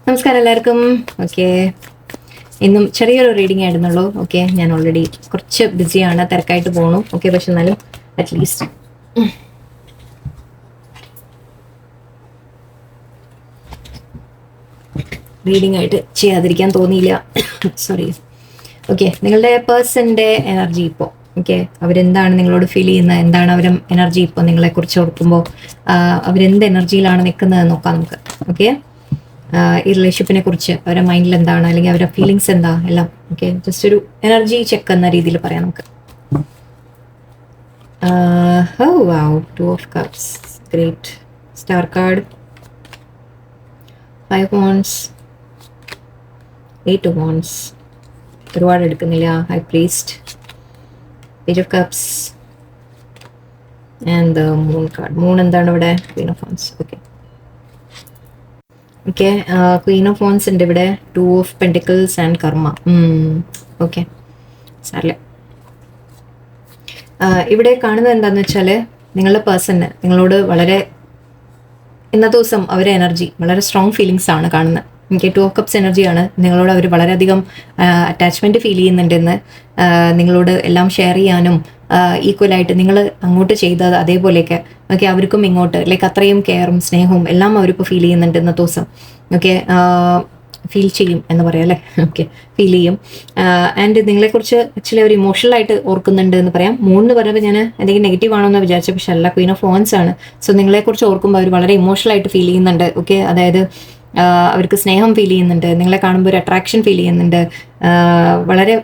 നമസ്കാരം എല്ലാവർക്കും. ഓക്കെ, ഇന്നും ചെറിയൊരു റീഡിംഗ് ആയിരുന്നുള്ളൂ. ഓക്കെ, ഞാൻ ഓൾറെഡി കുറച്ച് ബിസിയാണ്, തിരക്കായിട്ട് പോകണു. ഓക്കെ, പക്ഷെ എന്നാലും അറ്റ്ലീസ്റ്റ് റീഡിംഗ് ആയിട്ട് ചെയ്യാതിരിക്കാൻ തോന്നിയില്ല. സോറി. ഓക്കെ, നിങ്ങളുടെ പേഴ്സൻ്റെ എനർജി ഇപ്പോൾ, ഓക്കെ, അവരെന്താണ് നിങ്ങളോട് ഫീൽ ചെയ്യുന്നത്, എന്താണ് അവരും എനർജി ഇപ്പോൾ നിങ്ങളെക്കുറിച്ച് ഓർക്കുമ്പോൾ അവരെന്ത് എനർജിയിലാണ് നിൽക്കുന്നത് നോക്കാം നമുക്ക്. ഓക്കെ, ഈ റിലേഷൻഷിപ്പിനെ കുറിച്ച് അവരുടെ മൈൻഡിൽ എന്താണ്, അല്ലെങ്കിൽ അവരുടെ ഫീലിങ്സ് എന്താ, എല്ലാം. ഓക്കെ, ജസ്റ്റ് ഒരു എനർജി ചെക്ക് എന്ന രീതിയിൽ പറയാം നമുക്ക്. Two of cups, great. Star card, 5 wands, 8 wands, ഒരുപാട് എടുക്കുന്നില്ല. High priest, page of cups and moon card. Moon എന്താണ് ഇവിടെ? Queen of wands. Okay okay, Queen of wands ഉണ്ട് ഇവിടെ. 2 of Pentacles ആൻഡ് കർമ്മ. ഓക്കെ, സാറില്ല. ഇവിടെ കാണുന്നത് എന്താണെന്ന് വെച്ചാൽ നിങ്ങളുടെ പേഴ്സണ് നിങ്ങളോട് വളരെ ഇന്നത്തെ ദിവസം അവരുടെ എനർജി വളരെ സ്ട്രോങ് ഫീലിങ്സ് ആണ് കാണുന്നത്. എനിക്ക് 2 of Cups എനർജിയാണ്. നിങ്ങളോട് അവർ വളരെയധികം അറ്റാച്ച്മെൻറ്റ് ഫീൽ ചെയ്യുന്നുണ്ടെന്ന്, നിങ്ങളോട് എല്ലാം ഷെയർ ചെയ്യാനും ഈക്വലായിട്ട് നിങ്ങൾ അങ്ങോട്ട് ചെയ്തത് അതേപോലെയൊക്കെ ഓക്കെ അവർക്കും ഇങ്ങോട്ട് ലൈക്ക് അത്രയും കെയറും സ്നേഹവും എല്ലാം അവരിപ്പോൾ ഫീൽ ചെയ്യുന്നുണ്ട് ഇന്നത്തെ ദിവസം. ഓക്കെ, ഫീൽ ചെയ്യും എന്ന് പറയാം അല്ലേ? ഓക്കെ, ഫീൽ ചെയ്യും. ആൻഡ് നിങ്ങളെക്കുറിച്ച് ആക്ച്വലി അവർ ഇമോഷണലായിട്ട് ഓർക്കുന്നുണ്ട് എന്ന് പറയാം. മൂന്ന് പറയുമ്പോൾ ഞാൻ എന്തെങ്കിലും നെഗറ്റീവ് ആണോ എന്ന് വിചാരിച്ച, പക്ഷെ അല്ല, ക്വീൻ ഓഫ് വാൻസ് ആണ്. സോ നിങ്ങളെക്കുറിച്ച് ഓർക്കുമ്പോൾ അവർ വളരെ ഇമോഷണലായിട്ട് ഫീൽ ചെയ്യുന്നുണ്ട്. ഓക്കെ, അതായത് അവർക്ക് സ്നേഹം ഫീൽ ചെയ്യുന്നുണ്ട്, നിങ്ങളെ കാണുമ്പോൾ ഒരു അട്രാക്ഷൻ ഫീൽ ചെയ്യുന്നുണ്ട്, വളരെ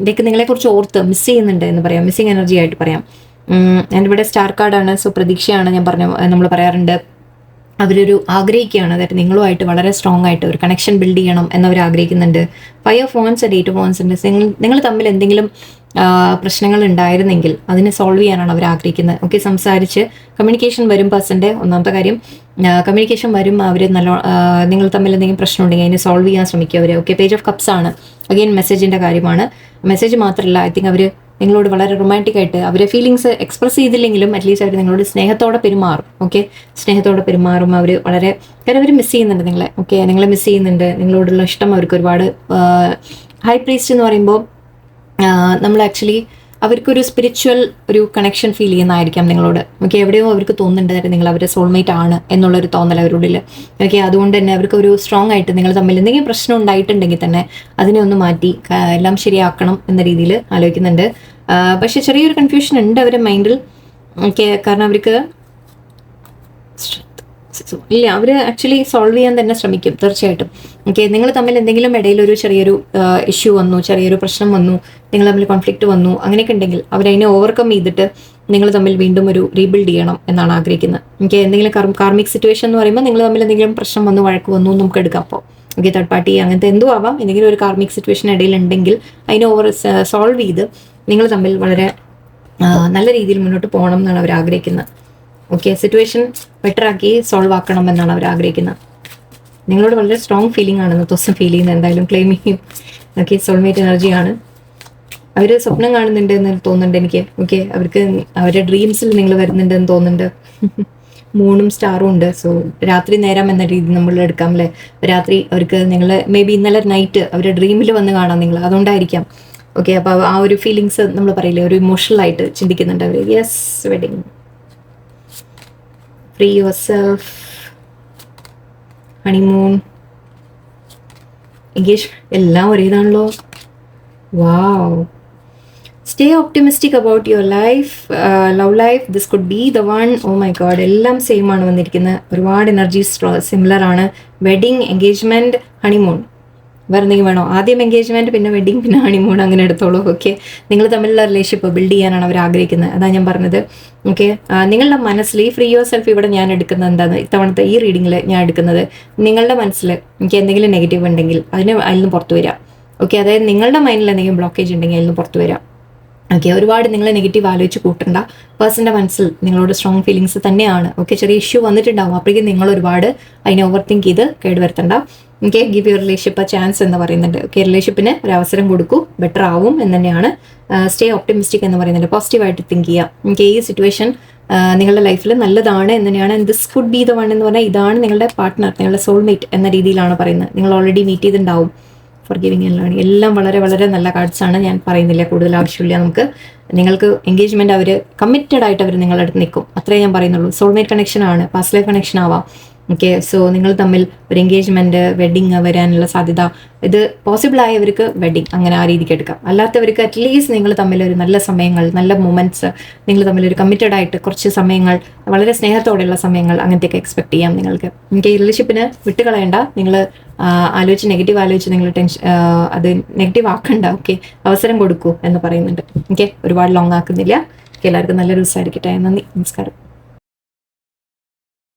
ലൈക്ക് നിങ്ങളെക്കുറിച്ച് ഓർത്ത് മിസ് ചെയ്യുന്നുണ്ട് എന്ന് പറയാം, മിസ്സിങ് എനർജി ആയിട്ട് പറയാം. ആൻഡ് ഇവിടെ സ്റ്റാർ കാർഡാണ്. സോ പ്രതീക്ഷയാണ്. ഞാൻ പറഞ്ഞു, നമ്മൾ പറയാറുണ്ട് അവരൊരു ആഗ്രഹിക്കുകയാണ്, അതായത് നിങ്ങളുമായിട്ട് വളരെ സ്ട്രോങ് ആയിട്ട് ഒരു കണക്ഷൻ ബിൽഡ് ചെയ്യണം എന്നവർ ആഗ്രഹിക്കുന്നുണ്ട്. 5 of Wands and 8 of Wands ഉണ്ട്. നിങ്ങൾ തമ്മിൽ എന്തെങ്കിലും പ്രശ്നങ്ങൾ ഉണ്ടായിരുന്നെങ്കിൽ അതിനെ സോൾവ് ചെയ്യാനാണ് അവർ ആഗ്രഹിക്കുന്നത്. ഓക്കെ, സംസാരിച്ച് കമ്മ്യൂണിക്കേഷൻ വരും. പേഴ്സൻ്റെ ഒന്നാമത്തെ കാര്യം കമ്മ്യൂണിക്കേഷൻ വരും. അവർ നിങ്ങൾ തമ്മിൽ എന്തെങ്കിലും പ്രശ്നം ഉണ്ടെങ്കിൽ അതിനെ സോൾവ് ചെയ്യാൻ ശ്രമിക്കുക അവർ. ഓക്കെ, പേജ് ഓഫ് കപ്സ് ആണ്. അഗെയിൻ മെസ്സേജിൻ്റെ കാര്യമാണ്. മെസ്സേജ് മാത്രമല്ല, ഐ തിങ്ക് അവർ നിങ്ങളോട് വളരെ റൊമാൻറ്റിക് ആയിട്ട് അവരെ ഫീലിങ്സ് എക്സ്പ്രസ് ചെയ്തില്ലെങ്കിലും അറ്റ്ലീസ്റ്റ് അവർ നിങ്ങളോട് സ്നേഹത്തോടെ പെരുമാറും. ഓക്കെ, സ്നേഹത്തോടെ പെരുമാറും അവർ. വളരെ കാരണം അവർ മിസ് ചെയ്യുന്നുണ്ട് നിങ്ങളെ. ഓക്കെ, നിങ്ങളെ മിസ് ചെയ്യുന്നുണ്ട്. നിങ്ങളോടുള്ള ഇഷ്ടം അവർക്ക് ഒരുപാട്. ഹൈ പ്രീസ്റ്റ് എന്ന് പറയുമ്പോൾ നമ്മൾ ആക്ച്വലി അവർക്കൊരു സ്പിരിച്വൽ ഒരു കണക്ഷൻ ഫീൽ ചെയ്യുന്നതായിരിക്കാം നിങ്ങളോട്. ഓക്കെ, എവിടെയോ അവർക്ക് തോന്നുന്നുണ്ട് നിങ്ങൾ അവരുടെ സോൾമേറ്റ് ആണ് എന്നുള്ളൊരു തോന്നൽ അവരുള്ളിൽ. ഓക്കെ, അതുകൊണ്ട് തന്നെ അവർക്ക് ഒരു സ്ട്രോങ് ആയിട്ട് നിങ്ങൾ തമ്മിൽ എന്തെങ്കിലും പ്രശ്നം ഉണ്ടായിട്ടുണ്ടെങ്കിൽ തന്നെ അതിനെ ഒന്ന് മാറ്റി എല്ലാം ശരിയാക്കണം എന്ന രീതിയിൽ ആലോചിക്കുന്നുണ്ട്. പക്ഷെ ചെറിയൊരു കൺഫ്യൂഷൻ ഉണ്ട് അവരുടെ മൈൻഡിൽ. ഓക്കെ, കാരണം അവർക്ക് ഇല്ല, അവർ ആക്ച്വലി സോൾവ് ചെയ്യാൻ തന്നെ ശ്രമിക്കും തീർച്ചയായിട്ടും. ഓക്കെ, നിങ്ങൾ തമ്മിൽ എന്തെങ്കിലും ഇടയിൽ ഒരു ചെറിയൊരു ഇഷ്യൂ വന്നു, ചെറിയൊരു പ്രശ്നം വന്നു, നിങ്ങൾ തമ്മിൽ കോൺഫ്ലിക്റ്റ് വന്നു, അങ്ങനെയൊക്കെ ഉണ്ടെങ്കിൽ അവരതിനെ ഓവർകം ചെയ്തിട്ട് നിങ്ങൾ തമ്മിൽ വീണ്ടും ഒരു റീബിൽഡ് ചെയ്യണം എന്നാണ് ആഗ്രഹിക്കുന്നത്. ഓക്കെ, എന്തെങ്കിലും കാർമിക് സിറ്റുവേഷൻ എന്ന് പറയുമ്പോൾ നിങ്ങൾ തമ്മിൽ എന്തെങ്കിലും പ്രശ്നം വന്നു, വഴക്ക് വന്നു നമുക്ക് എടുക്കാം. അപ്പോൾ ഓക്കെ, തേർഡ് പാർട്ടി അങ്ങനത്തെ എന്തോ ആവാം. എന്തെങ്കിലും ഒരു കാർമിക് സിറ്റുവേഷൻ ഇടയിൽ ഉണ്ടെങ്കിൽ അതിനെ സോൾവ് ചെയ്ത് നിങ്ങൾ തമ്മിൽ വളരെ നല്ല രീതിയിൽ മുന്നോട്ട് പോകണം എന്നാണ് അവർ ആഗ്രഹിക്കുന്നത്. ഓക്കെ, സിറ്റുവേഷൻ ബെറ്റർ ആക്കി സോൾവ് ആക്കണം എന്നാണ് അവർ ആഗ്രഹിക്കുന്നത്. നിങ്ങളോട് വളരെ സ്ട്രോങ് ഫീലിംഗ് ആണ് ഇന്നത്തെ ദിവസം ഫീൽ ചെയ്യുന്നത്. എന്തായാലും ക്ലെയിം ചെയ്യും. ഓക്കെ, സോൾമേറ്റ് എനർജിയാണ്. അവർ സ്വപ്നം കാണുന്നുണ്ട് എന്ന് തോന്നുന്നുണ്ട് എനിക്ക്. ഓക്കെ, അവർക്ക് അവരുടെ ഡ്രീംസിൽ നിങ്ങൾ വരുന്നുണ്ടെന്ന് തോന്നുന്നുണ്ട്. മൂണും സ്റ്റാറും ഉണ്ട്. സോ രാത്രി നേരം എന്ന രീതി നമ്മൾ എടുക്കാം അല്ലേ? രാത്രി അവർക്ക് നിങ്ങൾ മേ ബി ഇന്നലെ നൈറ്റ് അവരുടെ ഡ്രീമിൽ വന്ന് കാണാം നിങ്ങൾ, അതുകൊണ്ടായിരിക്കാം. ഓക്കെ, അപ്പോൾ ആ ഒരു ഫീലിങ്സ് നമ്മൾ പറയില്ലേ, ഒരു ഇമോഷണലായിട്ട് ചിന്തിക്കുന്നുണ്ട് അവർ. Yes, wedding, free yourself, honeymoon, engage, എല്ലാം ഒരേതാണല്ലോ. Wow. Stay optimistic about your life, love life. This could be the one. Oh my god, എല്ലാം സെയിം ആണ് വന്നിരിക്കുന്നത്. ഒരുപാട് എനർജീസ് സിമിലർ ആണ്. Wedding, engagement, honeymoon. വേറെ എന്തെങ്കിലും വേണോ? ആദ്യം എൻഗേജ്മെൻറ്റ്, പിന്നെ വെഡിങ്, പിന്നെ ഹണിമൂൺ, അങ്ങനെ എടുത്തോളൂ. ഓക്കെ, നിങ്ങൾ തമ്മിലുള്ള റിലേഷൻഷിപ്പ് ബിൽഡ് ചെയ്യാനാണ് അവർ ആഗ്രഹിക്കുന്നത്. അതാണ് ഞാൻ പറഞ്ഞത്. ഓക്കെ, നിങ്ങളുടെ മനസ്സിൽ ഈ ഫ്രീ യുവർ സെൽഫ് ഇവിടെ ഞാൻ എടുക്കുന്നത് എന്താണ്, ഇത്തവണത്തെ ഈ റീഡിങ്ങിൽ ഞാൻ എടുക്കുന്നത് നിങ്ങളുടെ മനസ്സിൽ എനിക്ക് എന്തെങ്കിലും നെഗറ്റീവ് ഉണ്ടെങ്കിൽ അതിൽ നിന്ന് പുറത്തു വരാം. ഓക്കെ, അതായത് നിങ്ങളുടെ മൈൻഡിൽ എന്തെങ്കിലും ബ്ലോക്കേജ് ഉണ്ടെങ്കിൽ അതിൽ നിന്ന് പുറത്തു വരാം. ഓക്കെ, ഒരുപാട് നിങ്ങൾ നെഗറ്റീവ് ആലോചിച്ച് കൂട്ടണ്ട. പേഴ്സൻ്റെ മനസ്സിൽ നിങ്ങളോട് സ്ട്രോങ് ഫീലിങ്സ് തന്നെയാണ്. ഓക്കെ, ചെറിയ ഇഷ്യൂ വന്നിട്ടുണ്ടാവും, അപ്പോഴേക്കും നിങ്ങൾ ഒരുപാട് അതിനെ ഓവർ തിങ്ക് ചെയ്ത് കേടുവരുത്തണ്ട. Okay, give your relationship a chance എന്ന് പറയുന്നുണ്ട്. ഓക്കെ, റിലേഷൻഷിപ്പിന് ഒരു അവസരം കൊടുക്കൂ, ബെറ്റർ ആവും എന്ന് തന്നെയാണ്. സ്റ്റേ ഓപ്റ്റിമിസ്റ്റിക് എന്ന് പറയുന്നുണ്ട്. പോസിറ്റീവായിട്ട് തിങ്ക് ചെയ്യുക. ഓക്കെ, ഈ സിറ്റുവേഷൻ നിങ്ങളുടെ ലൈഫിൽ നല്ലതാണ് എന്ന് തന്നെയാണ്. This could be the one എന്ന് പറഞ്ഞാൽ ഇതാണ് നിങ്ങളുടെ പാർട്ട്ണർ, നിങ്ങളുടെ സോൾമേറ്റ് എന്ന രീതിയിലാണ് പറയുന്നത്. നിങ്ങൾ ഓൾറെഡി മീറ്റ് ചെയ്തിട്ടുണ്ടാവും. ഫോർ ഗിവിങ് ആൻഡ് ലേണിംഗ് എല്ലാം വളരെ വളരെ നല്ല കാർഡ്സാണ്. ഞാൻ പറയുന്നില്ല, കൂടുതൽ ആവശ്യമില്ല നമുക്ക്. നിങ്ങൾക്ക് എൻഗേജ്മെൻറ്റ് അവർ കമ്മിറ്റഡ് ആയിട്ട് അവർ നിങ്ങളുടെ അടുത്ത് നിൽക്കും, അത്രേ ഞാൻ പറയുന്നുള്ളൂ. സോൾമേറ്റ് കണക്ഷൻ ആണ്, പാസ്റ്റ് ലൈഫ് കണക്ഷൻ ആവാം. ഓക്കെ, സോ നിങ്ങൾ തമ്മിൽ ഒരു എൻഗേജ്മെൻറ്റ്, വെഡിങ് വരാനുള്ള സാധ്യത, ഇത് പോസിബിൾ ആയവർക്ക് വെഡിങ് അങ്ങനെ ആ രീതിക്ക് എടുക്കാം. അല്ലാത്തവർക്ക് അറ്റ്ലീസ്റ്റ് നിങ്ങൾ തമ്മിൽ ഒരു നല്ല സമയങ്ങൾ, നല്ല മൊമെൻറ്റ്സ്, നിങ്ങൾ തമ്മിൽ ഒരു കമ്മിറ്റഡ് ആയിട്ട് കുറച്ച് സമയങ്ങൾ, വളരെ സ്നേഹത്തോടെയുള്ള സമയങ്ങൾ, അങ്ങനത്തെയൊക്കെ എക്സ്പെക്ട് ചെയ്യാം നിങ്ങൾക്ക്. ഈ റിലേഷൻഷിപ്പിന് വിട്ടുകളയണ്ട. നിങ്ങൾ ആലോചിച്ച് നെഗറ്റീവ് ആലോചിച്ച് നിങ്ങൾ അത് നെഗറ്റീവ് ആക്കണ്ട. ഓക്കെ, അവസരം കൊടുക്കൂ എന്ന് പറയുന്നുണ്ട്. ഓക്കെ, ഒരുപാട് ലോങ് ആക്കുന്നില്ല. എല്ലാവർക്കും നല്ലൊരു ദിവസമായിരിക്കട്ടെ. നന്ദി, നമസ്കാരം.